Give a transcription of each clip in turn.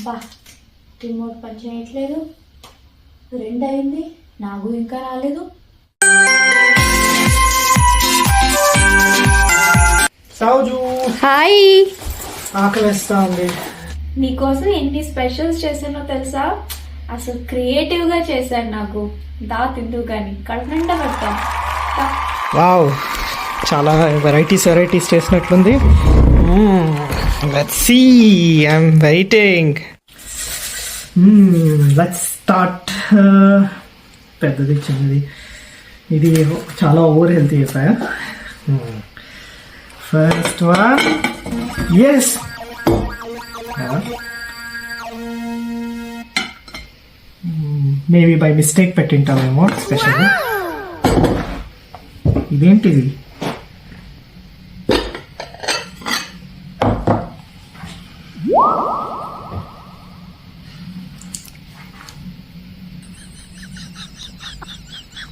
బా రిమోట్ పని చేయట్లేదు. 2 అయింది, నాకు ఇంకా రాలేదు. సౌజు హాయ్, ఆకలిస్తా ఉంది. నీకోసం ఎన్ని స్పెషల్స్ చేశానో తెలుసా? అసలు క్రియేటివ్ గా చేశాను. నాకు దా తిందు కానీ కడుపు నిండా పెడతాను. వావ్, చాలా వెరైటీస్ చేసినట్లుంది. Let's see, I'm waiting. Let's start. పెద్దది చిన్నది, ఇది చాలా ఓవర్ హెల్తీ అయిపోయా. First one, yes. Maybe by mistake పెట్టింటామేమో స్పెషల్. ఇదేంటిది?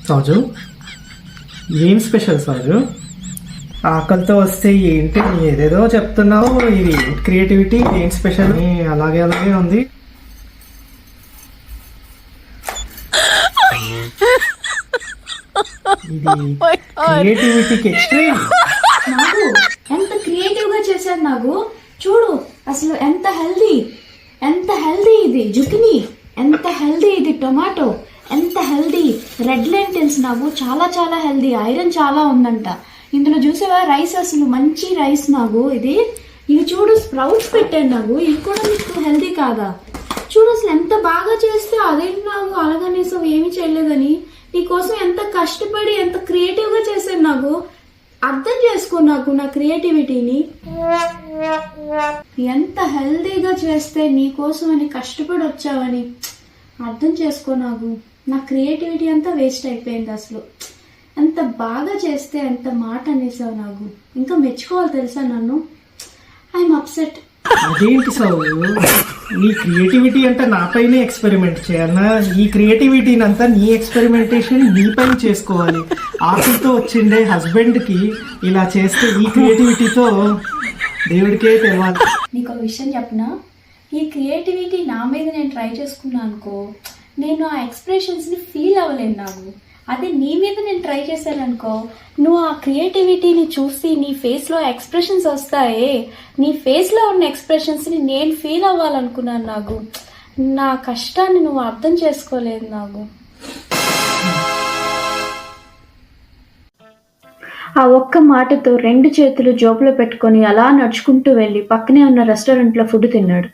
సౌజు, ఏం స్పెషల్ సౌజు? ఆకలితో వస్తే ఏంటి ఏదేదో చెప్తున్నావు. ఇది క్రియేటివిటీ, ఏం స్పెషల్? అలాగే ఉంది. ఇది క్రియేటివిటీకి ఎక్స్ట్రీమ్. నాకు ఎంత క్రియేటివ్ గా చేశాను. నాకు చూడు అసలు ఎంత హెల్దీ ఇది జుకినీ, ఎంత హెల్దీ ఇది టొమాటో, ఎంత హెల్దీ రెడ్ లెంటిల్స్. నాకు చాలా చాలా హెల్దీ, ఐరన్ చాలా ఉందంట ఇందులో. చూసావా రైస్, అసలు మంచి రైస్. నాకు ఇది చూడు స్ప్రౌట్స్ పెట్టాను. నాకు ఇది కూడా నీకు హెల్దీ కాదా? చూడు అసలు ఎంత బాగా చేస్తే అదేంటి నాకు అలాగనేసి ఏమీ చేయలేదని నీకోసం ఎంత కష్టపడి ఎంత క్రియేటివ్ గా చేశాను. నాకు అర్థం చేసుకో, నాకు నా క్రియేటివిటీని ఎంత హెల్దీగా చేస్తే నీకోసం అని కష్టపడి వచ్చావని అర్థం చేసుకో. నాకు నా క్రియేటివిటీ అంతా వేస్ట్ అయిపోయింది. అసలు ఎంత బాగా చేస్తే ఎంత మాట అనేసావు. నాకు ఇంకా మెచ్చుకోవాలి తెలుసా నన్ను. I'm upset. అదేంటి సౌజు, నీ క్రియేటివిటీ అంటే నాపైనే ఎక్స్పెరిమెంట్ చేయాలన్నా? ఈ క్రియేటివిటీని అంతా నీ ఎక్స్పెరిమెంటేషన్ నీపైన చేసుకోవాలి. ఆకలితో వచ్చిండే హస్బెండ్ కి ఇలా చేస్తే ఈ క్రియేటివిటీతో దేవుడికే తెలియాలి. నీకు విషయం చెప్పనా? ఈ క్రియేటివిటీ నా మీద నేను ట్రై చేసుకున్నా అనుకో, నేను ఆ ఎక్స్ప్రెషన్స్ ని ఫీల్ అవ్వలేను. నాకు అదే నీ మీద నేను ట్రై చేశాను అనుకో, నువ్వు ఆ క్రియేటివిటీని చూసి నీ ఫేస్ లో ఎక్స్ప్రెషన్స్ వస్తాయే, నీ ఫేస్ లో ఉన్న ఎక్స్ప్రెషన్స్ ని నేను ఫీల్ అవ్వాలనుకున్నాను. నాకు నా కష్టాన్ని నువ్వు అర్థం చేసుకోలేదు. నాకు ఆ ఒక్క మాటతో 2 చేతులు జోబులో పెట్టుకొని అలా నడుచుకుంటూ వెళ్ళి పక్కనే ఉన్న రెస్టారెంట్లో ఫుడ్ తిన్నాడు.